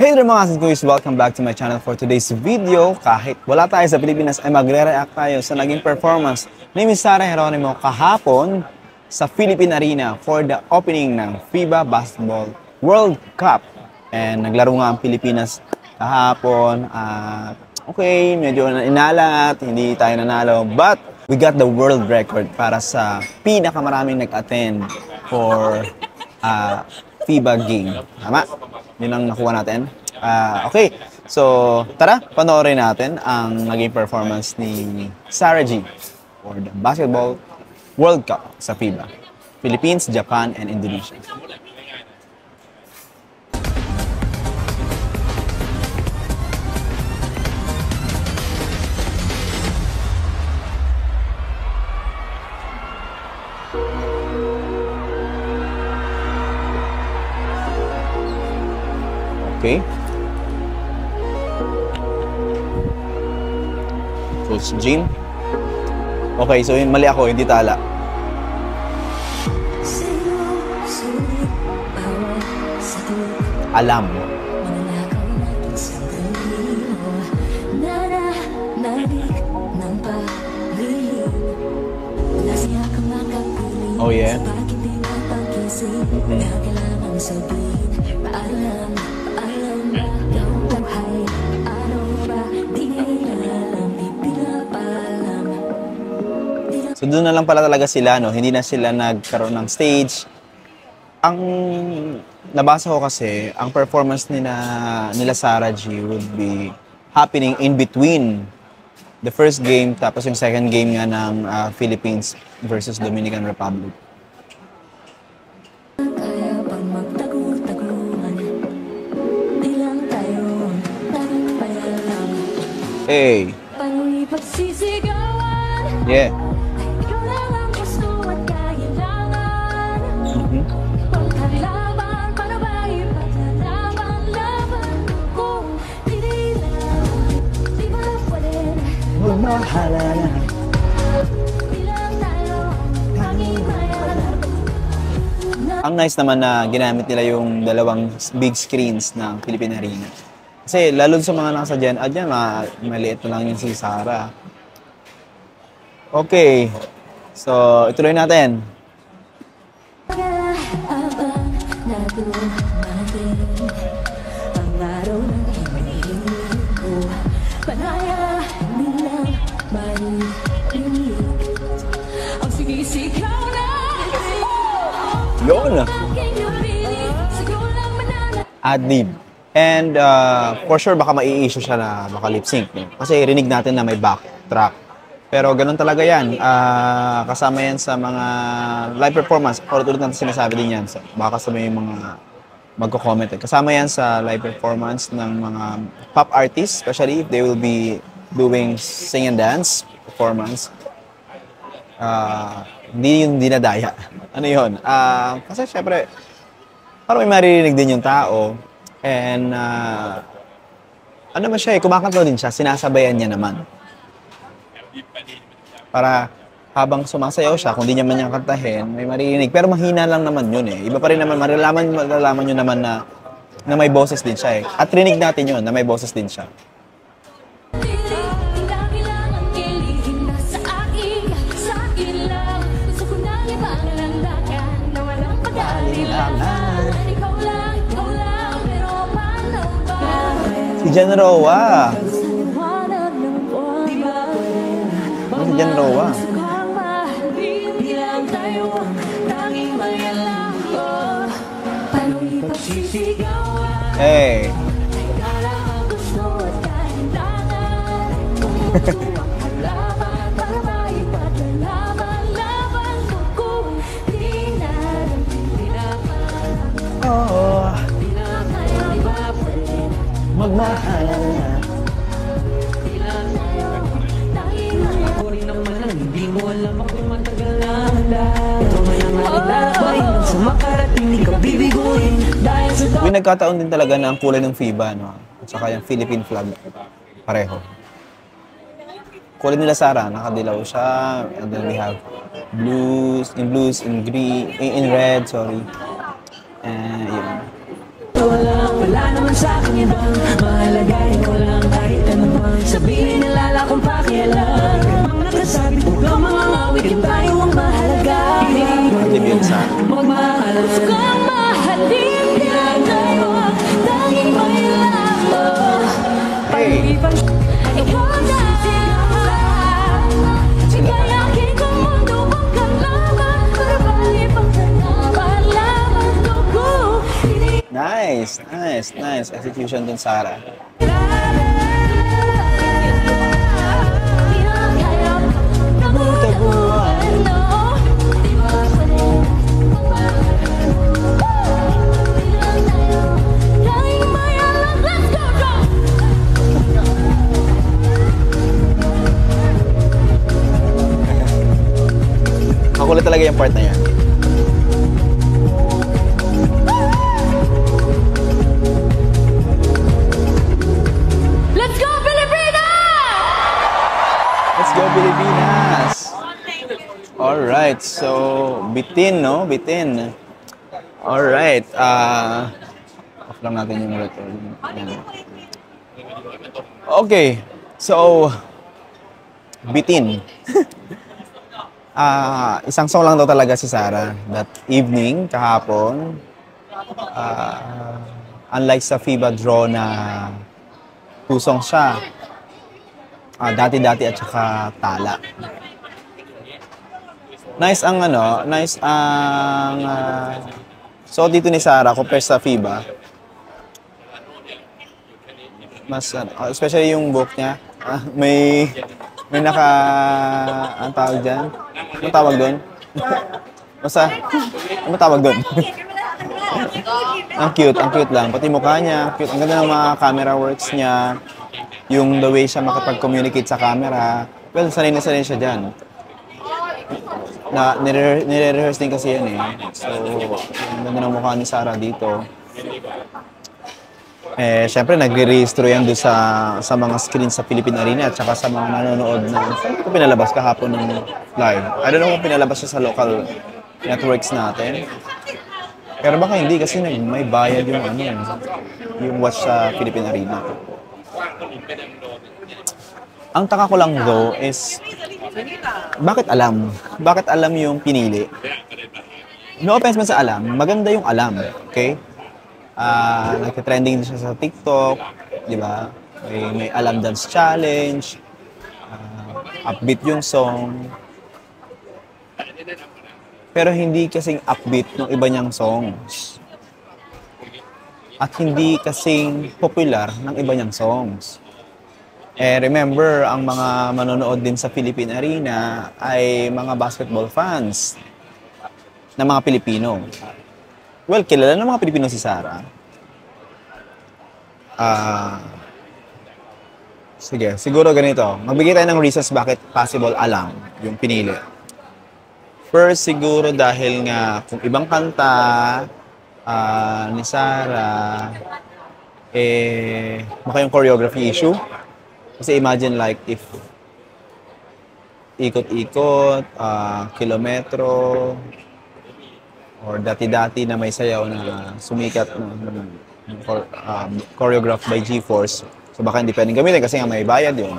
Hey there mga guys! Welcome back to my channel for today's video. Kahit wala tayo sa Pilipinas ay magre-react tayo sa naging performance ni Miss Sara Geronimo kahapon sa Philippine Arena for the opening ng FIBA Basketball World Cup. And naglaro nga ang Pilipinas kahapon. Okay, medyo inalat, hindi tayo nanalo. But we got the world record para sa pinakamaraming nag-attend for FIBA game. Tama? Yun ang nakuha natin. Okay, so tara, panoorin natin ang naging performance ni Sara G for the Basketball World Cup sa FIBA. Philippines, Japan, and Indonesia. Okay. Coach Jim. Okay, so mali ako, hindi tala. Alam. Oh yeah. So doon na lang pala talaga sila, no? Hindi na sila nagkaroon ng stage. Ang nabasa ko kasi, ang performance nila Sara G would be happening in between the first game tapos yung second game nga ng Philippines versus Dominican Republic. Hey. Yeah. Ang nice naman na ginamit nila yung dalawang big screens ng Philippine Arena. Kasi lalo sa mga nasa dyan, maliit na lang yung si Sara. Okay. So, ituloy natin. Yun! Adlib. And for sure, baka mai-issue siya na baka lip-sync. No? Kasi rinig natin na may backtrack. Pero ganun talaga yan. Kasama yan sa mga live performance. Or tulad natin sinasabi din yan. Baka kasama yung mga magko-comment. Kasama yan sa live performance ng mga pop artists. Especially if they will be doing sing and dance performance. Hindi yung dinadaya. Ano yun? Kasi syempre, parang may maririnig din yung tao. And, ano naman siya kumakanta din siya, sinasabayan niya naman. Para habang sumasayaw siya, kung di niya man niyang kantahin, may maririnig. Pero mahina lang naman yun eh. Iba pa rin naman, malalaman nyo naman na may boses din siya eh. At rinig natin yun, na may boses din siya. Si Jan Roa. Si Jan Roa. Hey. Oh. Magmahalan na. Ako rin naman lang, hindi mo alam ako'y matagal na handa. Ito may nangalabay, sa makarating di ka bibiguin. May nagkataon din talaga na ang kulay ng FIBA, no? At saka yung Philippine flag, pareho. Kulay nila Sara, nakadilaw siya. And then we have blues, in green, in red, sorry. Yun. Wala naman sa'kin ibang mahalaga, ikaw lang kahit ano pang sabihin, nalala kong pakialam. Ang nakasabi ko ka mga awit, yung tayo ang mahalaga. Magmahal, gusto kang mahalin, kailan tayo tanging may labo. Pag-ibang ikaw na sinayakin kong mundo mong kalaman, para bang ibang malaman ko. Nice, nice, nice execution dun, Sarah. Makulit talaga yung part na yan. Let's go, Pilipinas! Let's go, Pilipinas! Alright, so bitin, no? Bitin. Alright, off lang natin yung recording. Okay, so bitin. Isang song lang daw talaga si Sarah that evening, kahapon. Unlike sa FIBA draw na 2 songs siya. Dati-dati at saka tala. Nice ang so dito ni Sarah compare sa FIBA. Mas especially yung book niya, may ang tawag dyan? Ano tawag doon? Basta, ano tawag doon? Ang cute lang. Pati mukha niya, cute. Ang ganda ng mga camera works niya. Yung the way siya makapag-communicate sa camera. Well, sanay na sanay siya dyan. Nire-rehearse din kasi yan eh. So, ang ganda ng mukha ni Sarah dito. Siyempre, nagre-registro yan doon sa mga screen sa Philippine Arena at saka sa mga nanonood na kung pinalabas kahapon ng live. I don't know kung pinalabas siya sa local networks natin. Pero baka hindi kasi may bayad yung watch sa Philippine Arena. Ang taka ko lang though is, bakit alam? Bakit alam yung pinili? No offense man sa alam, maganda yung alam, okay? Nagka-trending siya sa TikTok, di ba? May Alam Dance Challenge, upbeat yung song. Pero hindi kasing upbeat ng iba niyang songs. At hindi kasing popular ng iba niyang songs. Remember, ang mga manonood din sa Philippine Arena ay mga basketball fans na mga Pilipino. Well, kilala ng mga Pilipino si Sarah. Sige, siguro ganito. Magbigay tayo ng reasons bakit possible alam yung pinili. First, siguro dahil nga kung ibang kanta ni Sarah, baka yung choreography issue. Kasi imagine like if ikot-ikot, kilometro, or dati-dati na may sayaw na sumikat choreographed by G-Force. So baka hindi pwedeng gamitin kasi nga may bayad yun.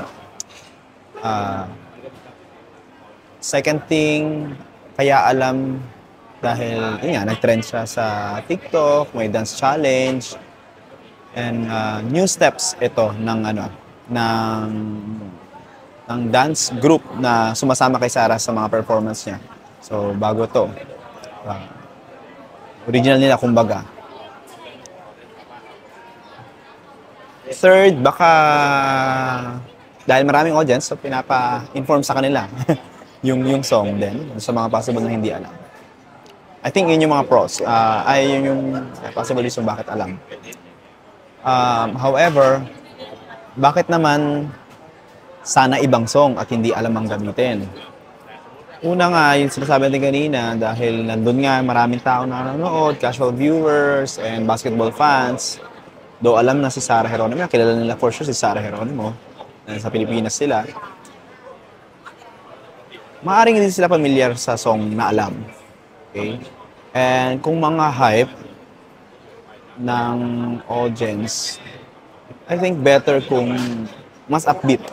Second thing, kaya alam dahil yun nga, nag-trend siya sa TikTok, may dance challenge, and new steps ito ng dance group na sumasama kay Sarah sa mga performance niya. So bago to. Original nila kumbaga. Third, baka dahil maraming audience, so pinapa-inform sa kanila yung song din sa mga possible na hindi alam. I think yun yung mga pros. Yun yung possible reason bakit alam. However, bakit naman sana ibang song at hindi alam ang gamitin? Una nga, yung sinasabi natin kanina, dahil nandun nga maraming tao na nanonood, casual viewers, and basketball fans. Though alam na si Sarah Geronimo, kilala nila for sure si Sarah Geronimo, sa Pilipinas sila. Maaaring hindi sila familiar sa song na alam. Okay? And kung mga hype, ng audience, I think better kung mas upbeat.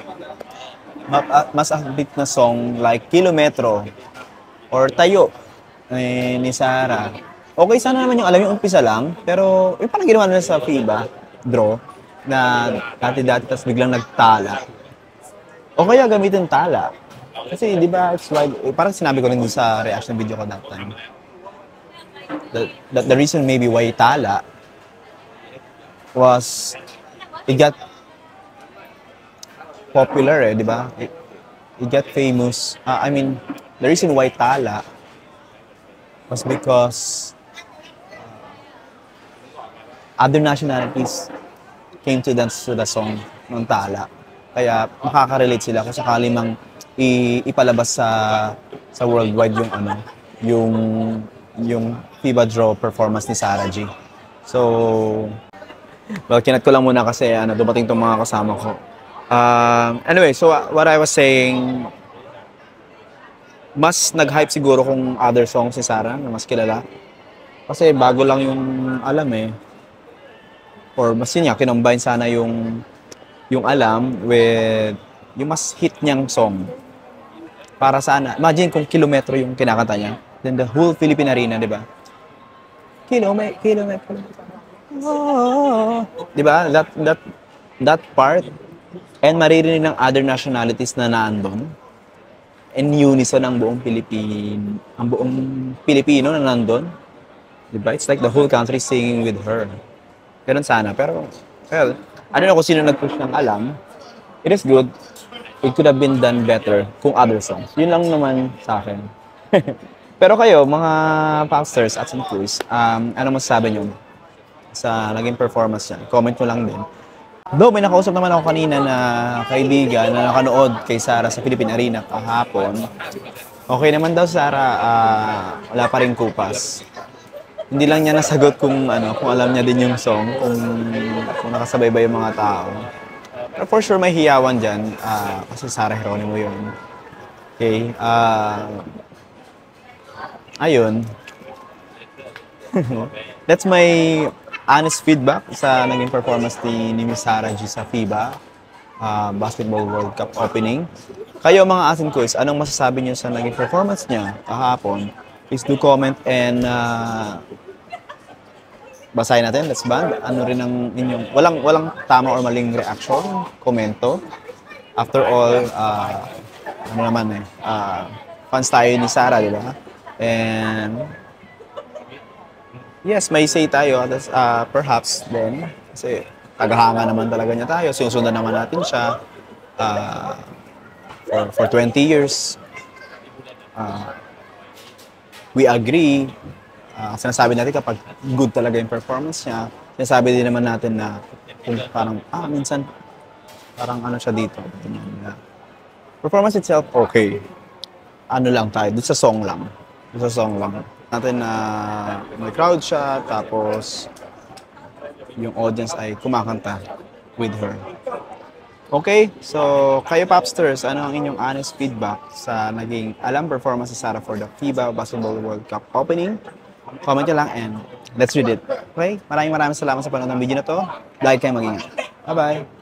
Mas upbeat na song like Kilometro or Tayo ni Sarah. Okay, sana naman yung alam yung umpisa lang, pero yung parang ginawa nila sa FIBA, draw, na dati-dati tapos biglang nagtala. O kaya gamitin tala. Kasi di ba, it's like, parang sinabi ko rin dun sa reaction video ko that time. The reason maybe why tala was it got popular di ba? It got famous. I mean, the reason why tala was because other nationalities came to dance to the song ng tala. Kaya makaka-relate sila kung sakali mang ipalabas sa worldwide yung FIBA draw performance ni Sarah G. So, well, kinat ko lang muna kasi dumating tong mga kasama ko. Anyway, so what I was saying, mas nag-hype siguro kung other songs si Sarah na mas kilala. Kasi bago lang yung alam or mas yun niya, kinombine sana yung alam with yung mas hit niyang song. Para sana, imagine kung Kilometro yung kinakanta niya, then the whole Philippine Arena, di ba? Kilometro. Oh, di ba? That part, and maririnig ng other nationalities na naandun, in unison ang buong Pilipino na nandun. Di ba? It's like the whole country singing with her. Ganun sana. Pero, well, I don't know kung sino nag-push ng alam. It is good. It could have been done better kung other songs. Yun lang naman sa akin. Pero kayo, mga Popsters at some quiz, ano masasabi nyo sa naging performance niya? Comment mo lang din. Though may nakausap naman ako kanina na kaibigan na nakanood kay Sarah sa Philippine Arena kahapon. Okay naman daw, Sarah, wala pa rin kupas. Hindi lang niya nasagot kung alam niya din yung song, kung nakasabay ba yung mga tao. Pero for sure may hiyawan dyan, kasi Sarah Geronimo yun. Okay, ayun. That's my honest feedback sa naging performance ni Miss Sarah G sa FIBA Basketball World Cup opening. Kayo mga asin quiz, anong masasabi niyo sa naging performance niya kahapon? Please do comment and basahin natin. Let's band. Ano rin ang inyong walang tama or maling reaction, komento. After all, fans tayo ni Sarah, di ba? And yes, may say tayo. Perhaps then, kasi tagahanga naman talaga niya tayo. Sinusundan naman natin siya for 20 years. We agree. Sinasabi natin kapag good talaga yung performance niya. Sinasabi din naman natin na kung parang, minsan parang siya dito. Performance itself, okay. Ano lang tayo, dun sa song lang. Natin na may crowd siya, tapos yung audience ay kumakanta with her. Okay, so kayo Popsters, ano ang inyong honest feedback sa naging alam performance sa Sarah for the FIBA Basketball World Cup opening? Comment nyo lang and let's read it. Okay, maraming salamat sa panonood ng video na to. Like kayo, mag-ingat. Bye-bye!